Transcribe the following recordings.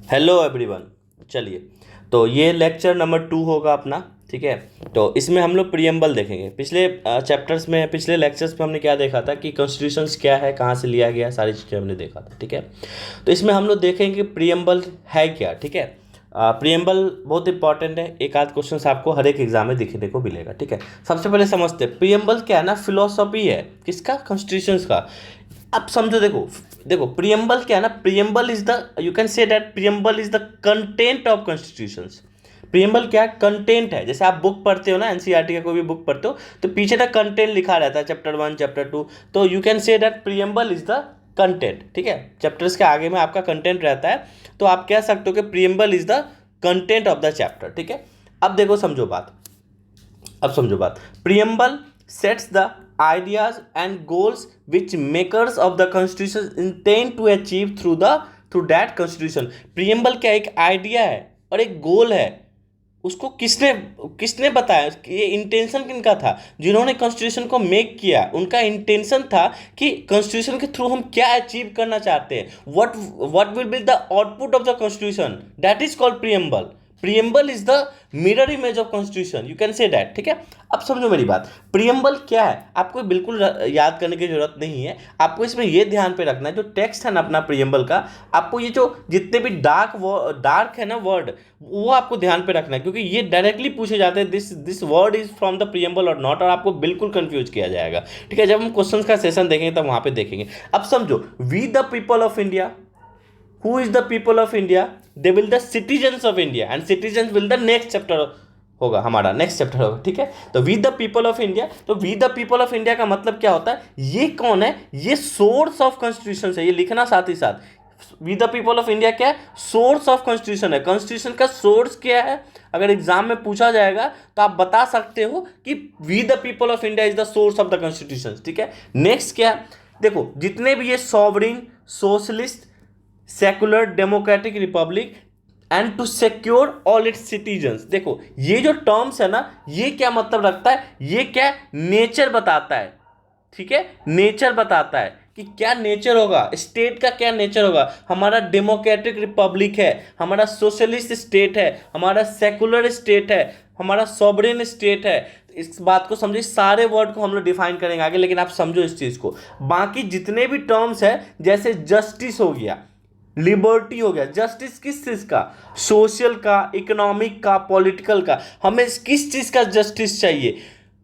Hello everyone. चलिए, तो ये लेक्चर नंबर 2 होगा अपना। ठीक है, तो इसमें हम लोग प्रियम्बल देखेंगे। पिछले चैप्टर्स में, पिछले लेक्चर्स में हमने क्या देखा था कि कॉन्स्टिट्यूशंस क्या है, कहाँ से लिया गया, सारी चीज़ें हमने देखा था। ठीक है, तो इसमें हम लोग देखेंगे कि प्रियम्बल है क्या। ठीक है, प्रियम्बल बहुत इंपॉर्टेंट है, एक आध क्वेश्चन आपको हर एक एग्जाम में दिखने को मिलेगा। ठीक है, सबसे पहले समझते हैं प्रियम्बल क्या है ना। फिलोसॉफी है किसका? कॉन्स्टिट्यूशंस का। अब समझो, देखो देखो प्रियम्बल क्या है ना। Preamble is the, you can say that preamble is the content of constitutions. Preamble क्या है? कंटेंट है। जैसे आप बुक पढ़ते हो ना, एनसीईआरटी का कोई भी बुक पढ़ते हो, तो पीछे का कंटेंट लिखा रहता है, चैप्टर 1 चैप्टर 2। तो you can say that preamble is the content. ठीक है, चैप्टर्स के आगे में आपका कंटेंट रहता है, तो आप कह सकते हो कि preamble is the content of the chapter. ठीक है, अब देखो समझो बात, अब समझो बात। Preamble sets the ideas and goals which makers of the constitution intend to achieve through that constitution। Preamble क्या? एक आइडिया है और एक गोल है। उसको किसने किसने बताया? ये इंटेंशन किनका था? जिन्होंने कॉन्स्टिट्यूशन को मेक किया, उनका इंटेंशन था कि कॉन्स्टिट्यूशन के थ्रू हम क्या अचीव करना चाहते हैं। What will be the output of the constitution, that is called preamble. Preamble is the mirror image of constitution, you can say that. ठीक है, अब समझो मेरी बात। प्रियम्बल क्या है आपको बिल्कुल याद करने की जरूरत नहीं है। आपको इसमें ये ध्यान पे रखना है, जो टेक्स्ट है ना अपना प्रियम्बल का, आपको ये जो जितने भी डार्क है ना वर्ड, वो आपको ध्यान पे रखना है, क्योंकि ये डायरेक्टली पूछे जाते हैं this word is from the preamble और नॉट, और आपको बिल्कुल कंफ्यूज किया जाएगा। ठीक है, जब हम क्वेश्चंस का सेशन देखेंगे तब वहां पे देखेंगे। अब समझो, we the people of India, who is the people of India? They will the citizens of India, and citizens will the next chapter होगा, हमारा नेक्स्ट चैप्टर होगा। ठीक है, तो we the people of India, तो we the people of India का मतलब क्या होता है? ये कौन है? ये सोर्स ऑफ कॉन्स्टिट्यूशन है, ये लिखना साथ ही साथ। We the people of India क्या है? सोर्स ऑफ कॉन्स्टिट्यूशन है। कॉन्स्टिट्यूशन का सोर्स क्या है? अगर एग्जाम में पूछा जाएगा तो आप बता सकते हो कि we the people of India is the source of the constitution. ठीक है, नेक्स्ट क्या? देखो जितने भी ये sovereign, socialist, secular, democratic republic and to secure all its citizens. देखो ये जो टर्म्स है ना, ये क्या मतलब रखता है? ये क्या नेचर बताता है। ठीक है, नेचर बताता है कि क्या नेचर होगा, स्टेट का क्या नेचर होगा। हमारा डेमोक्रेटिक रिपब्लिक है, हमारा सोशलिस्ट स्टेट है, हमारा सेकुलर स्टेट है, हमारा सॉवरेन स्टेट है। इस बात को समझिए, सारे वर्ड को हम लोग डिफाइन करेंगे आगे, लेकिन आप समझो इस चीज को। बाकी जितने भी टर्म्स है, जैसे जस्टिस हो गया, लिबर्टी हो गया, जस्टिस किस चीज का? सोशल का, इकोनॉमिक का, पॉलिटिकल का। हमें किस चीज का जस्टिस चाहिए?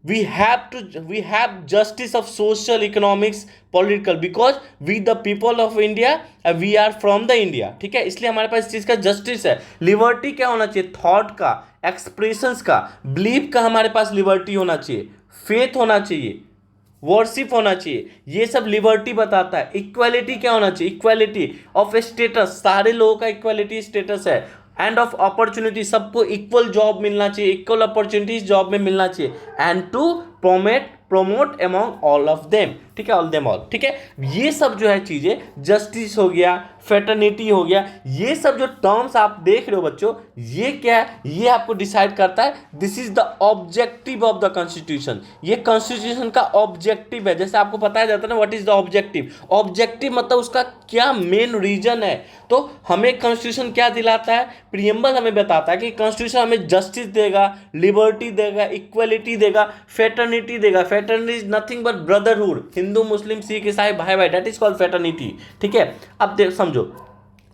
We have justice of social, economics, political, because we the people of India, we are from the India. ठीक है, इसलिए हमारे पास इस चीज का जस्टिस है। लिबर्टी क्या होना चाहिए? थॉट का, एक्सप्रेशंस का, बिलीफ का हमारे पास लिबर्टी होना चाहिए, फेथ होना चाहिए, वर्शिप होना चाहिए। ये सब लिबर्टी बताता है। इक्वालिटी क्या होना चाहिए? इक्वालिटी ऑफ स्टेटस, सारे लोगों का इक्वालिटी स्टेटस है। एंड ऑफ अपॉर्चुनिटी, सबको इक्वल जॉब मिलना चाहिए, इक्वल अपॉर्चुनिटीज जॉब में मिलना चाहिए। And to promote among all of them. ठीक है, ऑल देम ऑल। ठीक है, ये सब जो है चीजें, जस्टिस हो गया, फेटर्निटी हो गया, ये सब जो टर्म्स आप देख रहे हो बच्चों, ये क्या है? ये आपको डिसाइड करता है this is the objective of the constitution. ये कॉन्स्टिट्यूशन का ऑब्जेक्टिव है। जैसे आपको बताया जाता है ना, what is the objective. Objective मतलब उसका क्या मेन रीजन है। तो हमें कॉन्स्टिट्यूशन क्या दिलाता है? प्रियम्बल हमें बताता है कि कॉन्स्टिट्यूशन हमें जस्टिस देगा, लिबर्टी देगा, इक्वलिटी देगा, फेटर्निटी देगा। Fraternity is nothing but brotherhood, Hindu, Muslim, Sikh, ईसाई, भाई भाई, दैट इज कॉल्ड फेटर्निटी। ठीक है, अब देख समझो,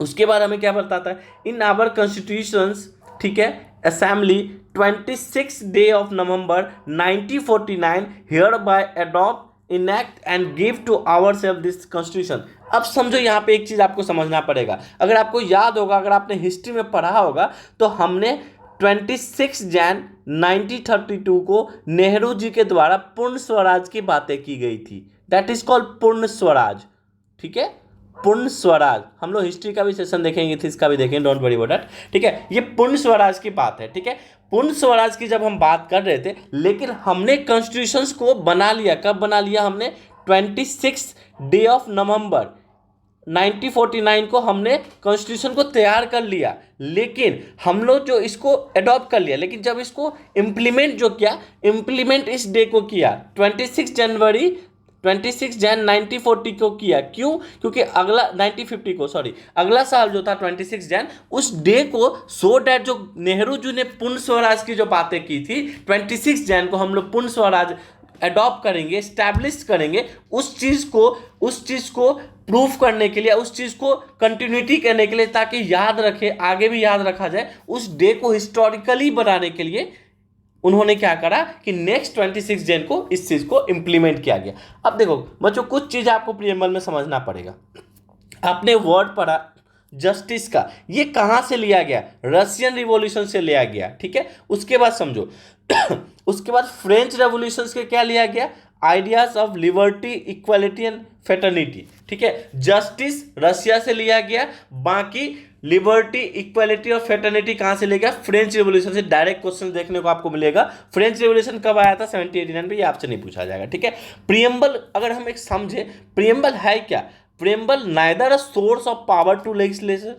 उसके बाद हमें क्या बताता है? इन आवर कॉन्स्टिट्यूशंस, ठीक है, assembly 26 day of November 1949 hereby adopt, enact and give to our self this constitution. अब समझो, यहाँ पे एक चीज आपको समझना पड़ेगा। अगर आपको याद होगा, अगर आपने हिस्ट्री में पढ़ा होगा, तो हमने 26 जैन 1932 को नेहरू जी के द्वारा पूर्ण स्वराज की बातें की गई थी। दैट इज कॉल्ड पूर्ण स्वराज। ठीक है, पूर्ण स्वराज। हम लोग हिस्ट्री का भी सेशन देखेंगे, इसका भी देखेंगे, डोंट वरी अबाउट दैट। ठीक है, ये पूर्ण स्वराज की बात है। ठीक है, पूर्ण स्वराज की जब हम बात कर रहे थे, लेकिन हमने कॉन्स्टिट्यूशंस को बना लिया। कब बना लिया हमने? 26 डे ऑफ नवंबर 1949 को हमने कॉन्स्टिट्यूशन को तैयार कर लिया, लेकिन हम लोग जो इसको अडॉप्ट कर लिया, लेकिन जब इसको इम्प्लीमेंट जो किया, इम्प्लीमेंट इस डे को किया 26 जनवरी 26 जैन 1940 को किया। क्यों? क्योंकि अगला 1950 को, सॉरी, अगला साल जो था 26 जैन, उस डे को सो डैट जो नेहरू जी ने पूर्ण स्वराज की जो बातें की थी, 26 जैन को हम लोग पूर्ण स्वराज अडॉप्ट करेंगे, स्टैब्लिश करेंगे, उस चीज़ को प्रूफ करने के लिए, उस चीज़ को कंटिन्यूटी करने के लिए, ताकि याद रखे, आगे भी याद रखा जाए, उस डे को हिस्टोरिकली बनाने के लिए उन्होंने क्या करा कि नेक्स्ट 26 जैन को इस चीज़ को इंप्लीमेंट किया गया। अब देखो बच्चों, कुछ चीज़ आपको प्रियम्बल में समझना पड़ेगा। आपने वर्ड पढ़ा जस्टिस का, ये कहाँ से लिया गया? रशियन रिवॉल्यूशन से लिया गया, ठीक है। उसके बाद समझो उसके बाद फ्रेंच रेवोल्यूशन के क्या लिया गया? Ideas of liberty, equality and fraternity, ठीक है। जस्टिस रशिया से लिया गया, बाकी लिबर्टी, इक्वालिटी और फेटर्निटी कहाँ से लिया गया? फ्रेंच रिवॉल्यूशन से। डायरेक्ट क्वेश्चन देखने को आपको मिलेगा। फ्रेंच रिवॉल्यूशन कब आया था? 1789 में। ये आपसे नहीं पूछा जाएगा, ठीक है। प्रियम्बल अगर हम एक समझे, प्रियम्बल है क्या? Preamble neither a source of power to legislature,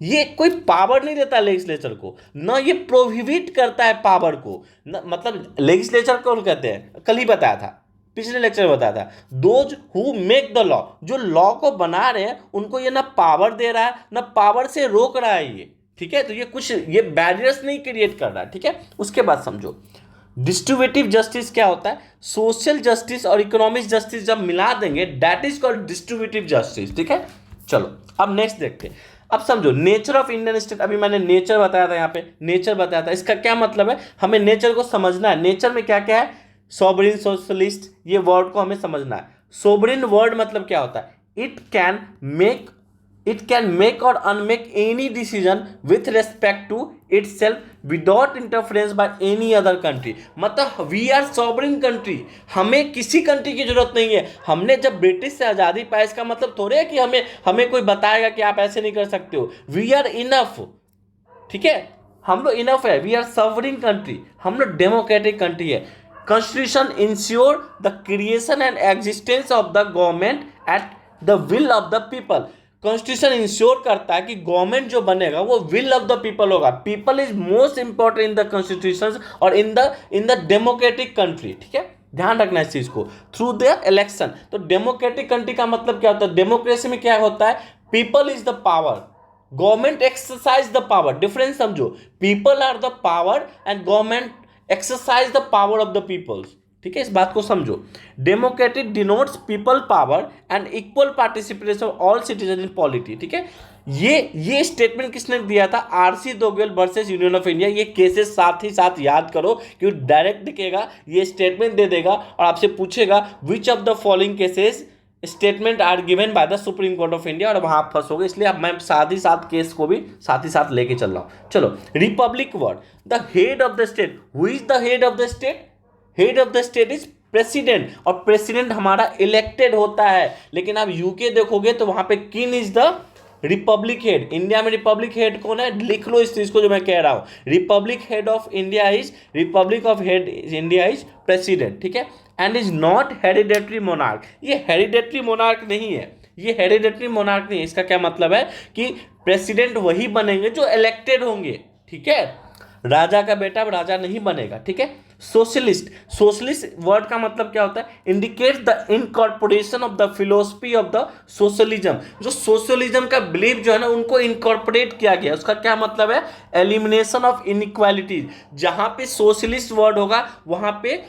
ये कोई पावर नहीं देता लेजिस्लेचर को, ना ये प्रोहिबिट करता है पावर को, न, मतलब लेजिस्लेचर कौन कहते हैं? कल ही बताया था, पिछले लेक्चर में बताया था, those who make the law, जो लॉ को बना रहे हैं उनको ये ना पावर दे रहा है ना पावर से रोक रहा है ये, ठीक है। तो ये कुछ ये बैरियर्स नहीं क्रिएट कर रहा है, ठीक है। उसके बाद समझो डिस्ट्रीब्यूटिव जस्टिस क्या होता है? सोशल जस्टिस और इकोनॉमिक जस्टिस जब मिला देंगे, that is called distributive justice, ठीक है। चलो अब नेक्स्ट देखते हैं। अब समझो नेचर ऑफ इंडियन स्टेट, अभी मैंने नेचर बताया था, यहाँ पे नेचर बताया था, इसका क्या मतलब है? हमें नेचर को समझना है। नेचर में क्या क्या है? सोवरेन, सोशलिस्ट, ये वर्ड को हमें समझना है। सोवरेन वर्ड मतलब क्या होता है? इट कैन मेक और unmake any decision with respect to itself without interference by any other country. मतलब वी आर सॉवरेन कंट्री, हमें किसी कंट्री की जरूरत नहीं है। हमने जब ब्रिटिश से आज़ादी पाई, इसका मतलब थोड़े है कि हमें कोई बताएगा कि आप ऐसे नहीं कर सकते हो। वी आर इनफ, ठीक है, हम लोग इनफ है। वी आर सॉवरेन कंट्री, हम लोग डेमोक्रेटिक कंट्री है। Constitution ensure the creation and existence of the government at the will of the people. Constitution ensure करता है कि गवर्नमेंट जो बनेगा वो विल ऑफ द पीपल होगा। People is most important in the constitution और in the democratic country, ठीक है। ध्यान रखना इस चीज को। थ्रू द इलेक्शन, तो डेमोक्रेटिक कंट्री का मतलब क्या होता है? डेमोक्रेसी में क्या होता है? People is the power, government exercise the power. Difference समझो, people are the power and government exercise the power of the peoples, ठीक है। इस बात को समझो। Democratic denotes people power and equal participation of all citizen in polity, ठीक है। ये स्टेटमेंट किसने दिया था? आरसी दोगेल वर्सेस यूनियन ऑफ इंडिया। ये केसेस साथ ही साथ याद करो, क्योंकि डायरेक्ट दिखेगा, ये स्टेटमेंट दे देगा और आपसे पूछेगा which of the following cases statement are given by the supreme court of India, और वहां फंसोगे। इसलिए अब मैं साथ ही साथ केस को भी साथ ही साथ लेके चल रहा हूं। चलो, Republic word, the head of the state. Who is the head of the state? Head of the state is president, और प्रेसिडेंट हमारा इलेक्टेड होता है। लेकिन आप यूके देखोगे तो वहां पे king is the Republic head. India में रिपब्लिक हेड कौन है? लिख लो इस चीज को जो मैं कह रहा हूं। Republic head of India is, Republic of head India is president, ठीक है। And is not hereditary monarch. ये हेरिडेटरी मोनार्क नहीं है, ये हेरिडेटरी मोनार्क नहीं है। इसका क्या मतलब है कि प्रेसिडेंट वही बनेंगे जो इलेक्टेड होंगे, ठीक है। राजा का बेटा राजा नहीं बनेगा, ठीक है। सोशलिस्ट, सोशलिस्ट वर्ड का मतलब क्या होता है? Indicate the incorporation of the philosophy of the socialism. जो सोशलिज्म का बिलीफ जो है ना, उनको इनकॉर्पोरेट किया गया। उसका क्या मतलब है? Elimination of inequalities. जहां पे सोशलिस्ट वर्ड होगा वहां पे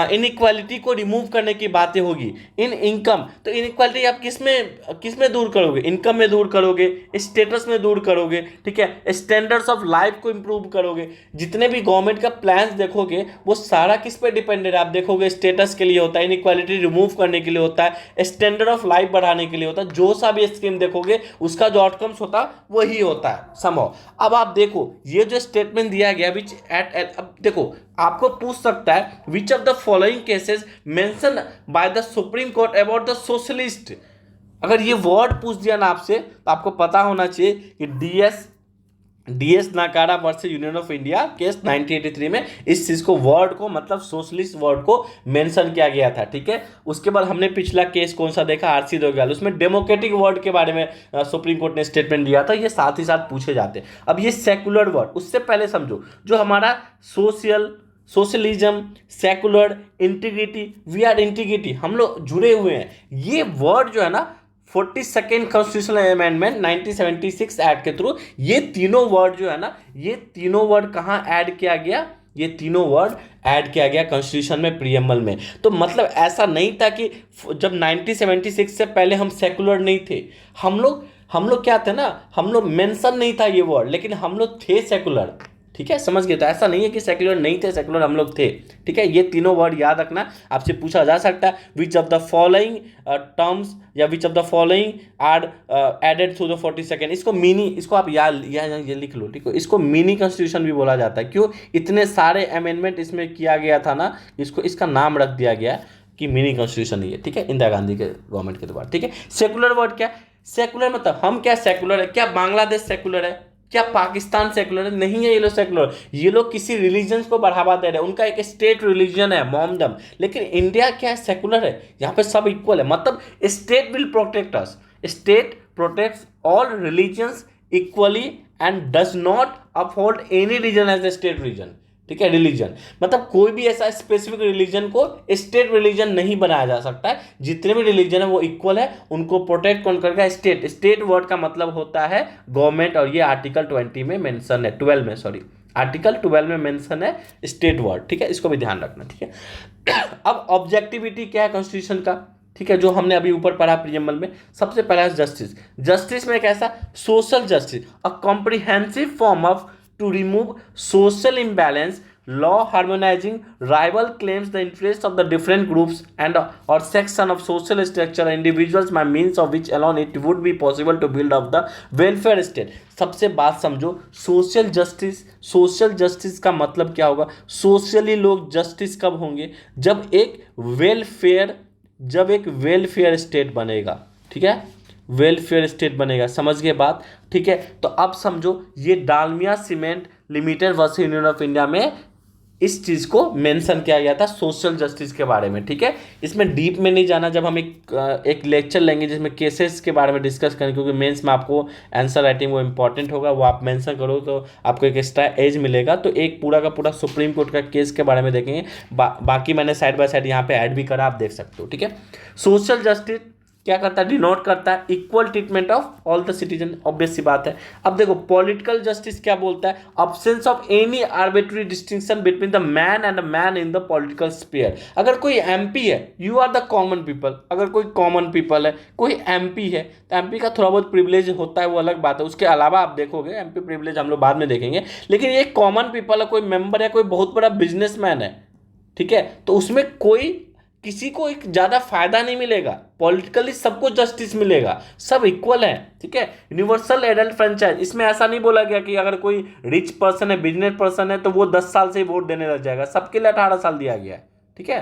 इनइक्वालिटी को रिमूव करने की बातें होगी। इन इनकम, तो इनइक्वालिटी आप किसमें दूर करोगे? इनकम में दूर करोगे, स्टेटस में दूर करोगे, ठीक है। स्टैंडर्ड्स ऑफ लाइफ को इंप्रूव करोगे। जितने भी गवर्नमेंट का प्लान्स देखोगे वो सारा किस पे डिपेंडेड है? आप देखोगे स्टेटस के लिए होता है, इनइक्वालिटी रिमूव करने के लिए होता है, स्टैंडर्ड ऑफ लाइफ बढ़ाने के लिए होता है। जो सा भी स्कीम देखोगे उसका जो आउटकम्स होता है वही होता है समझो। अब आप देखो ये जो स्टेटमेंट दिया गया विच एट, अब देखो आपको पूछ सकता है which of the following cases mention by the supreme court about the socialist. अगर ये वर्ड पूछ दिया ना आपसे तो आपको पता होना चाहिए कि डीएस नाकारा versus union of India case 1983 में इस चीज को वर्ड को मतलब सोशलिस्ट वर्ड को मेंशन किया गया था, ठीक है। उसके बाद हमने पिछला केस कौन सा देखा? आरसी दोगेल, उसमें डेमोक्रेटिक वर्ड के बारे में सुप्रीम कोर्ट ने स्टेटमेंट दिया था। ये साथ ही साथ पूछे जाते हैं। अब ये सेकुलर वर्ड, उससे पहले समझो जो हमारा social socialism, secular, integrity, we are integrity, हम लोग जुड़े हुए हैं। ये वर्ड जो है ना 42nd कॉन्स्टिट्यूशनल अमेंडमेंट 1976 एक्ट के थ्रू ये तीनों वर्ड जो है ना, ये तीनों वर्ड कहाँ ऐड किया गया, ये तीनों वर्ड ऐड किया गया कॉन्स्टिट्यूशन में, प्रीएम्बल में। तो मतलब ऐसा नहीं था कि जब 1976 से पहले हम सेकुलर नहीं थे, हम लोग क्या थे ना, हम लोग मेंशन नहीं था ये वर्ड, लेकिन हम लोग थे सेकुलर, ठीक है, समझ गए। तो ऐसा नहीं है कि सेकुलर नहीं थे, सेकुलर हम लोग थे, ठीक है। ये तीनों वर्ड याद रखना, आपसे पूछा जा सकता है which of the following terms या which of the following are added through the 42nd, इसको मिनी, इसको आप याद ये लिख लो, ठीक है। इसको मिनी कॉन्स्टिट्यूशन भी बोला जाता है। क्यों? इतने सारे अमेंडमेंट इसमें किया गया था ना, इसको इसका नाम रख दिया गया कि मिनी कॉन्स्टिट्यूशन ही है, ठीक है, इंदिरा गांधी के गवर्नमेंट के द्वारा, ठीक है। सेकुलर वर्ड क्या? सेकुलर मतलब हम क्या सेकुलर है? क्या बांग्लादेश सेकुलर है? क्या पाकिस्तान सेकुलर है? नहीं है ये लोग सेकुलर। ये लोग किसी रिलीजन को बढ़ावा दे रहे हैं, उनका एक स्टेट रिलीजन है मोमडम। लेकिन इंडिया क्या है? सेकुलर है, यहाँ पे सब इक्वल है। मतलब state will protect us, state protects all religions equally and does not uphold any reason as a state reason, ठीक है। रिलीजन मतलब कोई भी ऐसा स्पेसिफिक रिलीजन को स्टेट रिलीजन नहीं बनाया जा सकता है। जितने भी रिलीजन है वो इक्वल है, उनको प्रोटेक्ट कौन करेगा? स्टेट। स्टेट वर्ड का मतलब होता है गवर्नमेंट, और ये आर्टिकल 20 में मेंशन है, 12 में, सॉरी, आर्टिकल 12 में मेंशन है स्टेट वर्ड, ठीक है। इसको भी ध्यान रखना, ठीक है। अब ऑब्जेक्टिविटी क्या है कॉन्स्टिट्यूशन का, ठीक है, जो हमने अभी ऊपर पढ़ा प्रीएम्बल में। सबसे पहला है जस्टिस। जस्टिस में कैसा? Social justice, a comprehensive form of to remove social imbalance, law harmonizing rival claims the interest of the different groups and or section of social structure individuals by means of which alone it would be possible to build up the welfare state। सबसे बात समझो, social justice, social justice का मतलब क्या होगा? Socially लोग justice कब होंगे? जब एक वेलफेयर स्टेट बनेगा, ठीक है, वेलफेयर स्टेट बनेगा। समझ गए बात, ठीक है। तो अब समझो, ये Dalmia cement limited versus union of India में इस चीज को मेंशन किया गया था सोशल जस्टिस के बारे में, ठीक है। इसमें डीप में नहीं जाना, जब हम एक लेक्चर लेंगे जिसमें केसेस के बारे में डिस्कस करेंगे, क्योंकि मेंस में आपको आंसर राइटिंग वो इंपॉर्टेंट होगा, वो आप मेंशन करो तो आपको एक एक्स्ट्रा एज मिलेगा। तो एक पूरा का पूरा सुप्रीम कोर्ट का केस के बारे में देखेंगे। बाकी मैंने साइड बाय साइड यहाँ पे ऐड भी करा, आप देख सकते हो, ठीक है। सोशल जस्टिस क्या करता है? डिनोट करता है equal treatment of all the citizen, obvious सी बात है। अब देखो पॉलिटिकल जस्टिस क्या बोलता है? Absence of any arbitrary distinction between the man and the man in the political sphere. अगर कोई एमपी है, you are the common people, अगर कोई कॉमन पीपल है, कोई एमपी है, तो एमपी का थोड़ा बहुत प्रिविलेज होता है, वो अलग बात है। उसके अलावा आप देखोगे एमपी प्रिविलेज हम लोग बाद में देखेंगे, लेकिन ये कॉमन पीपल है, कोई मेंबर है, कोई बहुत बड़ा बिजनेसमैन है, ठीक है, तो उसमें कोई किसी को एक ज़्यादा फायदा नहीं मिलेगा। पॉलिटिकली सबको जस्टिस मिलेगा, सब इक्वल है, ठीक है। यूनिवर्सल एडल्ट फ्रेंचाइज, इसमें ऐसा नहीं बोला गया कि अगर कोई रिच पर्सन है, बिजनेस पर्सन है, तो वो 10 साल से ही वोट देने लग जाएगा। सबके लिए 18 साल दिया गया है, ठीक है।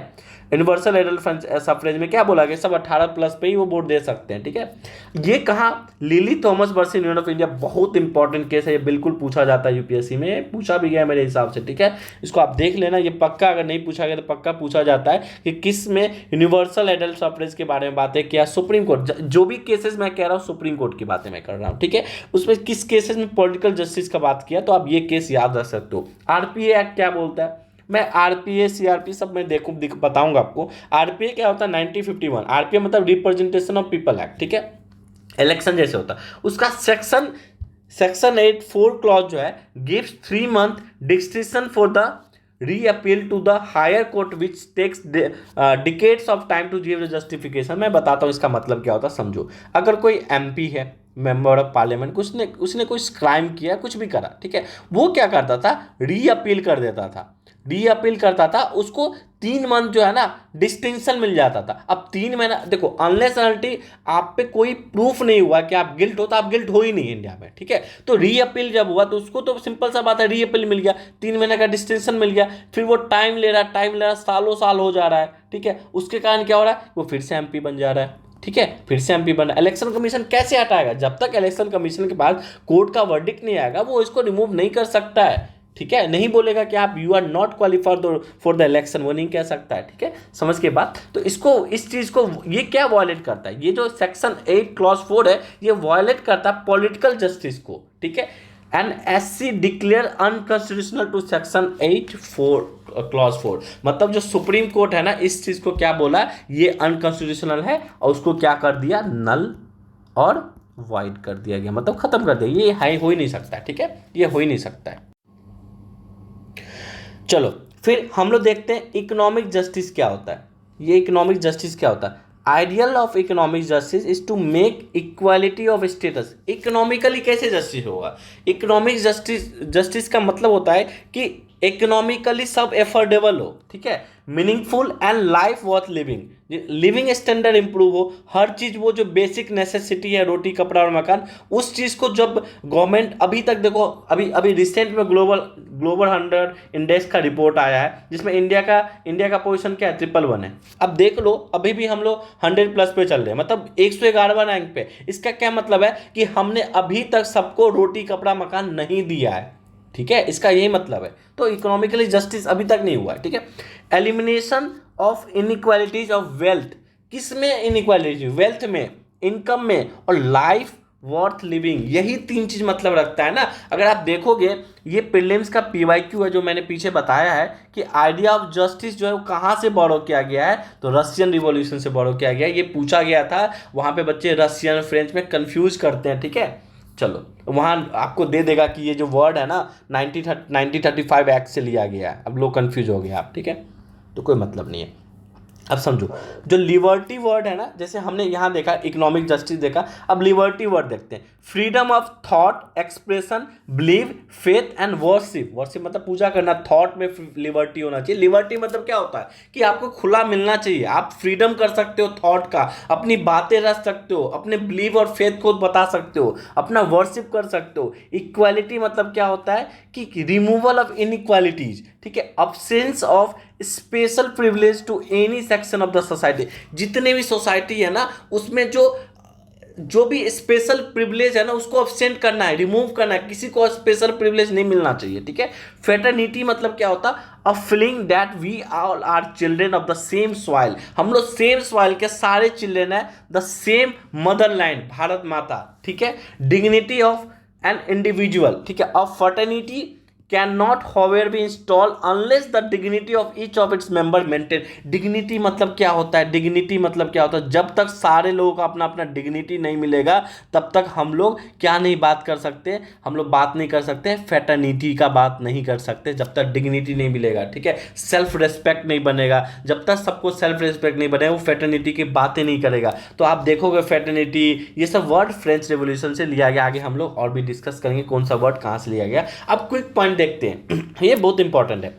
यूनिवर्सल एडल्ट सफ्रेज में क्या बोला गया? सब 18+ पे ही वो वोट दे सकते हैं, ठीक है। ये कहाँ? Lily Thomas versus union of India, बहुत इंपॉर्टेंट केस है, ये बिल्कुल पूछा जाता है यूपीएससी में, पूछा भी गया मेरे हिसाब से, ठीक है। इसको आप देख लेना, ये पक्का, अगर नहीं पूछा गया तो पक्का पूछा जाता है कि किस में यूनिवर्सल एडल्ट सफ्रेज के बारे में बातें किया। सुप्रीम कोर्ट, जो भी केसेस मैं कह रहा हूँ सुप्रीम कोर्ट की बातें मैं कर रहा हूँ, ठीक है। उसमें किस केसेस में पॉलिटिकल जस्टिस का बात किया, तो आप ये केस याद रख सकते हो। आरपीए एक्ट क्या बोलता है? मैं आरपीए सीआरपी सब मैं बताऊंगा आपको। आरपीए क्या होता है? 1951, आरपीए मतलब रिप्रेजेंटेशन ऑफ पीपल एक्ट, ठीक है, इलेक्शन जैसे होता है। उसका सेक्शन 8(4) क्लॉज जो है, gives 3 month description for the reappeal to the higher court which takes decades of time to give the justification. मैं बताता हूँ इसका मतलब क्या होता है, समझो। अगर कोई एमपी है, मेंबर ऑफ पार्लियामेंट, उसने कोई क्राइम किया, कुछ भी करा, ठीक है, वो क्या करता था? रीअपील कर देता था, रीअपील करता था, उसको 3 मंथ जो है ना डिस्टिंक्शन मिल जाता था। अब 3 महीना देखो, अनलेस अनटिल आप पे कोई प्रूफ नहीं हुआ कि आप गिल्ट हो, तो आप गिल्ट हो ही नहीं इंडिया में, ठीक है। तो रीअपील जब हुआ तो उसको तो सिंपल सा बात है, रीअपील मिल गया, 3 महीने का डिस्टिंक्शन मिल गया, फिर वो टाइम ले रहा, सालों साल हो जा रहा है, ठीक है। उसके कारण क्या हो रहा है? वो फिर से एमपी बन जा रहा है, ठीक है, फिर से एमपी बना। इलेक्शन कमीशन कैसे हटाएगा? जब तक इलेक्शन कमीशन के पास कोर्ट का वर्डिक्ट नहीं आएगा, वो इसको रिमूव नहीं कर सकता है, ठीक है। नहीं बोलेगा कि आप you are not qualified for the election, वो नहीं कह सकता है, ठीक है। समझ के बात? तो इसको, इस चीज को, ये क्या वायलेट करता है? ये जो सेक्शन 8 क्लॉज 4 है, ये वायलेट करता है पॉलिटिकल जस्टिस को, ठीक है। And SC declare unconstitutional to section 8(4) clause 4। मतलब जो सुप्रीम कोर्ट है ना, इस चीज को क्या बोला, ये अनकॉन्स्टिट्यूशनल है, और उसको क्या कर दिया, नल और वाइड कर दिया गया, मतलब खत्म कर दिया, ये हाई हो ही नहीं सकता है। ठीक है, ये हो ही नहीं सकता है। चलो फिर हम लोग देखते हैं इकोनॉमिक जस्टिस क्या होता है। ये इकोनॉमिक जस्टिस क्या होता है? Ideal of economic justice is to make equality of status. Economically कैसे जस्टिस होगा? इकोनॉमिक जस्टिस का मतलब होता है कि इकोनॉमिकली सब एफोर्डेबल हो, ठीक है, meaningful and life worth living, living standard improve हो, हर चीज़ वो जो बेसिक नेसेसिटी है, रोटी कपड़ा और मकान, उस चीज़ को जब गवर्नमेंट, अभी तक देखो, अभी रिसेंट में ग्लोबल 100 इंडेक्स का रिपोर्ट आया है, जिसमें इंडिया का पोजीशन क्या है, 111 है। अब देख लो, अभी भी हम लोग 100+ पे चल रहे हैं, मतलब 111 रैंक पे। इसका क्या मतलब है कि हमने अभी तक सबको रोटी कपड़ा मकान नहीं दिया है, ठीक है, इसका यही मतलब है। तो इकोनॉमिकली जस्टिस अभी तक नहीं हुआ है, ठीक है। Elimination of inequalities of wealth, किस में इनइक्वालिटी? वेल्थ में, इनकम में, और लाइफ वर्थ लिविंग, यही 3 चीज मतलब रखता है ना। अगर आप देखोगे, ये प्रीलिम्स का PYQ है जो मैंने पीछे बताया है कि आइडिया ऑफ जस्टिस जो है वो कहाँ से बोरो किया गया है, तो रशियन रिवॉल्यूशन से बोरो किया गया है। ये पूछा गया था, वहाँ पे बच्चे रशियन फ्रेंच में कंफ्यूज करते हैं, ठीक है। चलो, वहाँ आपको दे देगा कि ये जो वर्ड है ना 1935 एक्ट से लिया गया है। अब लोग कंफ्यूज हो गए आप, ठीक है, तो कोई मतलब नहीं है। अब समझो, जो लिबर्टी वर्ड है ना, जैसे हमने यहाँ देखा इकोनॉमिक जस्टिस देखा, अब लिबर्टी वर्ड देखते हैं। Freedom of thought, expression, believe, faith and worship. Worship मतलब पूजा करना, थॉट में लिबर्टी होना चाहिए। लिबर्टी मतलब क्या होता है कि आपको खुला मिलना चाहिए, आप फ्रीडम कर सकते हो थॉट का, अपनी बातें रख सकते हो, अपने बिलीव और फेथ को बता सकते हो, अपना वर्शिप कर सकते हो। इक्वालिटी मतलब क्या होता है कि रिमूवल ऑफ इनइक्वालिटीज, ठीक है, absence of special privilege to any section of the society. जितने भी सोसाइटी है ना, उसमें जो भी स्पेशल प्रिविलेज है ना, उसको अब्सेंट करना है, रिमूव करना है, किसी को स्पेशल प्रिविलेज नहीं मिलना चाहिए, ठीक है। फेटर्निटी मतलब क्या होता है? A feeling that we all are children of the same soil. हम लोग सेम सॉइल के सारे चिल्ड्रेन है, द सेम मदरलैंड, भारत माता, ठीक है। डिग्निटी ऑफ एन इंडिविजुअल, ठीक है। अ fraternity cannot however be installed unless the dignity of each of its member maintain। dignity मतलब क्या होता है? dignity मतलब क्या होता है? जब तक सारे लोगों का अपना अपना dignity नहीं मिलेगा, तब तक हम लोग क्या नहीं बात कर सकते, हम लोग बात नहीं कर सकते fraternity का, बात नहीं कर सकते जब तक dignity नहीं मिलेगा, ठीक है। सेल्फ रेस्पेक्ट नहीं बनेगा, जब तक सबको सेल्फ रेस्पेक्ट नहीं बनेगा, वो fraternity की बातें नहीं करेगा। तो आप देखोगे fraternity, ये सब वर्ड फ्रेंच रेवोल्यूशन से लिया गया। आगे हम लोग और भी डिस्कस करेंगे कौन सा वर्ड कहाँ से लिया गया। अब क्विक पॉइंट देखते हैं, ये बहुत इंपॉर्टेंट है।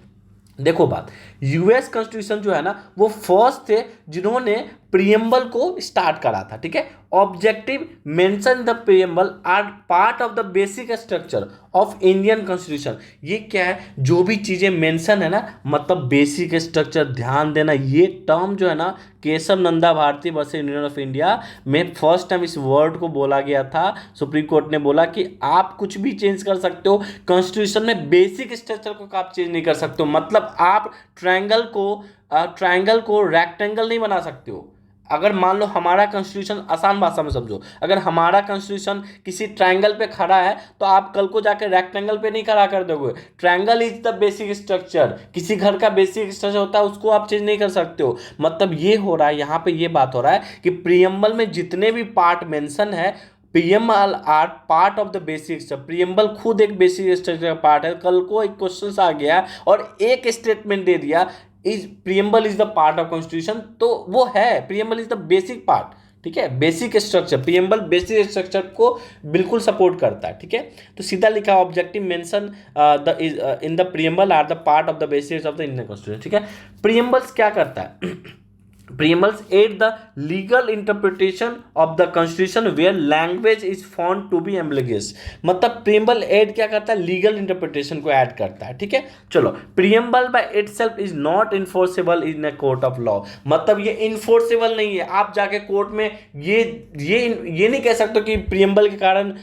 देखो बात, यूएस कॉन्स्टिट्यूशन जो है ना, वो फर्स्ट थे जिन्होंने प्रीएम्बल को स्टार्ट करा था, ठीक है। Objective mention the preamble are part of the basic structure of Indian constitution. ये क्या है? जो भी चीजें मेंशन है ना, मतलब बेसिक स्ट्रक्चर, ध्यान देना, ये टर्म जो है ना, Kesavananda Bharati versus union of India में फर्स्ट टाइम इस वर्ड को बोला गया था। सुप्रीम कोर्ट ने बोला कि आप कुछ भी चेंज कर सकते हो, कॉन्स्टिट्यूशन में बेसिक स्ट्रक्चर को आप चेंज नहीं कर सकते हो। मतलब आप ट्रायंगल को रेक्टेंगल नहीं बना सकते हो। अगर मान लो हमारा कॉन्स्टिट्यूशन, आसान भाषा में समझो, अगर हमारा कॉन्स्टिट्यूशन किसी ट्रायंगल पे खड़ा है, तो आप कल को जाकर रेक्टेंगल पे नहीं खड़ा कर दोगे। Triangle is the basic structure, किसी घर का बेसिक स्ट्रक्चर होता है, उसको आप चेंज नहीं कर सकते हो। मतलब ये हो रहा है यहाँ पे, ये बात हो रहा है कि प्रीएम्बल में जितने भी पार्ट मेंशन है, preamble are part of the basic structure. Preamble खुद एक बेसिक स्ट्रक्चर का पार्ट है। कल को एक क्वेश्चन आ गया और एक स्टेटमेंट दे दिया, is preamble is the part of constitution, तो वो है, preamble is the basic part, ठीक है, basic structure. Preamble basic structure को बिल्कुल सपोर्ट करता है, ठीक है। तो सीधा लिखा, objective mention the in the preamble are the part of the basis of the Indian constitution, ठीक है। प्रीएम्बल्स क्या करता है? Preambles aid the legal interpretation of the constitution where language is found to be ambiguous। मतलब preamble aid क्या करता है? Legal interpretation को ऐड करता है, ठीक है। चलो, preamble by itself is not enforceable in a court of law। मतलब ये इन्फोर्सेबल नहीं है। आप जाके कोर्ट में ये नहीं कह सकते कि preamble के कारण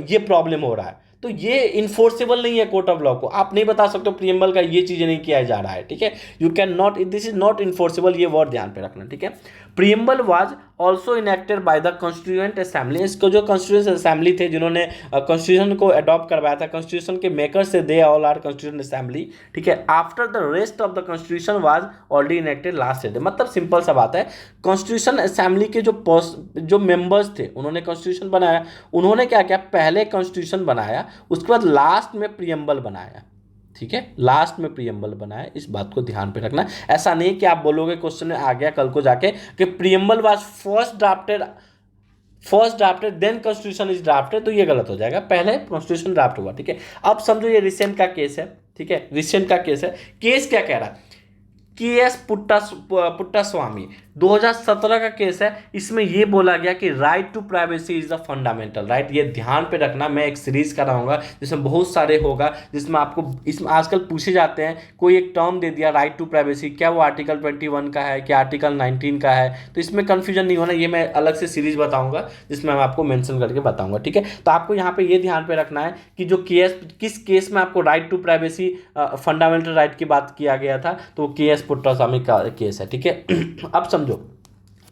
ये प्रॉब्लम हो रहा है, तो ये इन्फोर्सेबल नहीं है कोर्ट ऑफ लॉ को। आप नहीं बता सकते प्रीएम्बल का ये चीजें नहीं किया जा रहा है, ठीक है। You can not, this is not enforceable, ये वर्ड ध्यान पे रखना, ठीक है। Preamble was also enacted by the constituent assembly. इसको जो कॉन्स्टिट्यूएंट असेंबली थे जिन्होंने कॉन्स्टिट्यूशन को अडॉप्ट करवाया था, कॉन्स्टिट्यूशन के मेकर्स से they all are constituent assembly, ठीक है। After the rest of the constitution was already enacted last day, मतलब सिंपल सा बात है, कॉन्स्टिट्यूशन असेंबली के जो मेंबर्स थे उन्होंने कॉन्स्टिट्यूशन बनाया, उन्होंने क्या किया, पहले कॉन्स्टिट्यूशन बनाया, उसके बाद लास्ट में प्रियम्बल बनाया, ठीक है, लास्ट में प्रियम्बल बनाया। इस बात को ध्यान पे रखना। ऐसा नहीं कि आप बोलोगे क्वेश्चन में आ गया कल को जाके कि preamble was first drafted then constitution is drafted, तो ये गलत हो जाएगा, पहले कॉन्स्टिट्यूशन ड्राफ्ट हुआ, ठीक है। अब समझो ये रिसेंट का केस है, ठीक है, रिसेंट का केस है। केस क्या कह रहा है, के.एस. पुट्टास्वामी 2017 का केस है। इसमें ये बोला गया कि right to privacy is the fundamental right. ये ध्यान पे रखना, मैं एक सीरीज कराऊंगा जिसमें बहुत सारे होगा, जिसमें आपको इसमें आजकल पूछे जाते हैं, कोई एक टर्म दे दिया राइट टू प्राइवेसी, क्या वो आर्टिकल 21 का है, क्या आर्टिकल 19 का है, तो इसमें कंफ्यूजन नहीं होना। ये मैं अलग से सीरीज बताऊंगा जिसमें मैं आपको मेंशन करके बताऊंगा, ठीक है। तो आपको यहाँ पे ये ध्यान पे रखना है कि जो किस केस में आपको right to privacy fundamental right की बात किया गया था, तो के.एस. पुट्टास्वामी का केस है, ठीक है। अब समझो,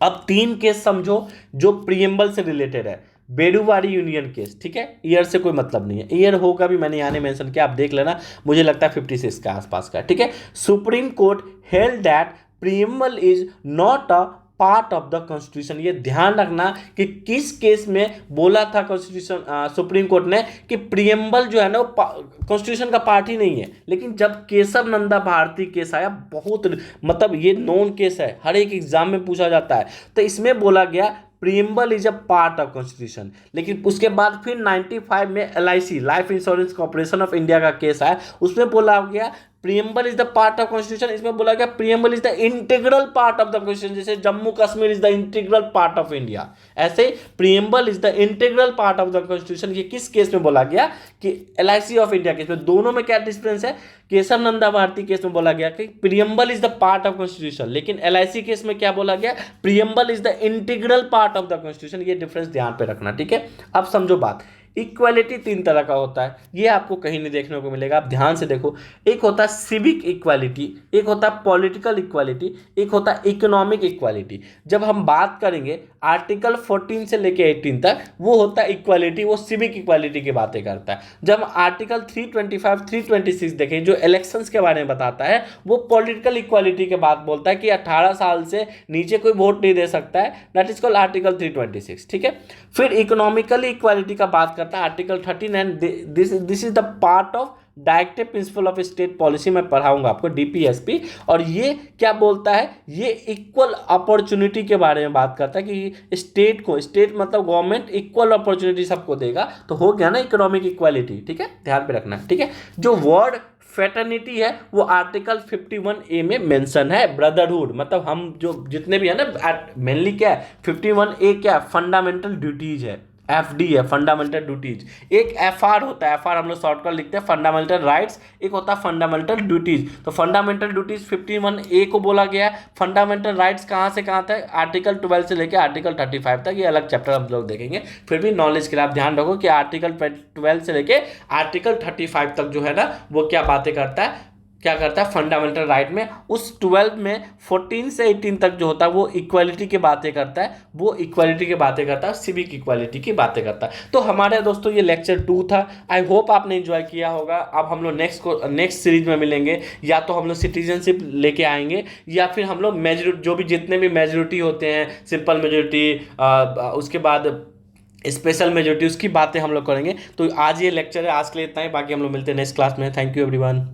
अब 3 केस समझो जो प्रियम्बल से रिलेटेड है। बेडूवारी यूनियन केस, ठीक है, ईयर से कोई मतलब नहीं है, ईयर होगा भी मैंने यहाँ मेंशन किया, आप देख लेना, मुझे लगता है 56 के आसपास का, ठीक है। Supreme court held that preamble is not a part of the constitution. ये ध्यान रखना कि किस केस में बोला था कॉन्स्टिट्यूशन सुप्रीम कोर्ट ने कि प्रियम्बल जो है ना वो कॉन्स्टिट्यूशन का पार्ट ही नहीं है। लेकिन जब केशव नंदा भारती केस आया, बहुत मतलब ये नॉन केस है, हर एक एग्जाम में पूछा जाता है, तो इसमें बोला गया preamble is a part of constitution. लेकिन उसके बाद फिर 95 में LIC life insurance corporation of India का केस आया, उसमें बोला गया preamble is the part of constitution. इसमें बोला गया preamble is the integral part of the constitution, जैसे Jammu Kashmir is the integral part of India, ऐसे preamble is the integral part of the constitution. ये किस केस में बोला गया कि LIC ऑफ इंडिया केस में। दोनों में क्या डिफरेंस है, केशव नंदा भारती केस में बोला गया कि preamble is the part of constitution, लेकिन LIC केस में क्या बोला गया, preamble is the integral part of the constitution. ये डिफरेंस ध्यान पे रखना, ठीक है। अब समझो बात, इक्वालिटी 3 तरह का होता है, ये आपको कहीं नहीं देखने को मिलेगा, आप ध्यान से देखो। एक होता है सिविक इक्वालिटी, एक होता है पॉलिटिकल इक्वालिटी, एक होता है इकोनॉमिक इक्वालिटी। जब हम बात करेंगे आर्टिकल 14 से लेके 18 तक, वो होता है इक्वालिटी, वो सिविक इक्वालिटी की बातें करता है। जब आर्टिकल 325 326 देखें जो इलेक्शंस के बारे में बताता है, वो पॉलिटिकल इक्वालिटी के बात बोलता है कि 18 साल से नीचे कोई वोट नहीं दे सकता है, दैट इज कॉल्ड आर्टिकल 326, ठीक है। फिर इकोनॉमिकली इक्वालिटी का बात करता है article 13 and this is the part of directive principle of state policy, मैं पढ़ाऊंगा आपको DPSP। और ये क्या बोलता है, ये इक्वल अपॉर्चुनिटी के बारे में बात करता है कि स्टेट मतलब गवर्नमेंट इक्वल अपॉर्चुनिटी सबको देगा, तो हो गया ना इकोनॉमिक इक्वालिटी, ठीक है, ध्यान पे रखना, ठीक है। जो वर्ड फेटर्निटी है वो आर्टिकल 51A में मेंशन है, ब्रदरहुड, मतलब हम जो जितने भी है ना, मेनली क्या है 51A क्या है, फंडामेंटल ड्यूटीज है, FD है फंडामेंटल ड्यूटीज। एक FR होता है, FR हम लोग शॉर्टकट लिखते हैं फंडामेंटल राइट्स, एक होता है फंडामेंटल ड्यूटीज। तो फंडामेंटल ड्यूटीज 51A को बोला गया है। फंडामेंटल राइट्स कहाँ से कहाँ तक, आर्टिकल 12 से लेकर आर्टिकल 35 तक, ये अलग चैप्टर हम लोग देखेंगे। फिर भी नॉलेज के लिए आप ध्यान रखो कि आर्टिकल 12 से लेकर आर्टिकल 35 तक जो है ना, वो क्या बातें करता है, क्या करता है फंडामेंटल राइट में। उस 12 में 14 से 18 तक जो होता है वो इक्वालिटी की बातें करता है, वो इक्वालिटी की बातें करता है, सिविक इक्वालिटी की बातें करता है। तो हमारे दोस्तों ये लेक्चर 2 था, आई होप आपने एंजॉय किया होगा। अब हम लोग नेक्स्ट सीरीज में मिलेंगे, या तो हम लोग सिटीजनशिप लेके आएंगे, या फिर हम लोग मेजोरिटी जो भी जितने भी मेजोरिटी होते हैं, सिंपल मेजोरिटी, उसके बाद स्पेशल मेजोरिटी, उसकी बातें हम लोग करेंगे। तो आज ये लेक्चर है, आज के लिए इतना ही, बाकी हम लोग मिलते हैं नेक्स्ट क्लास में। Thank you everyone.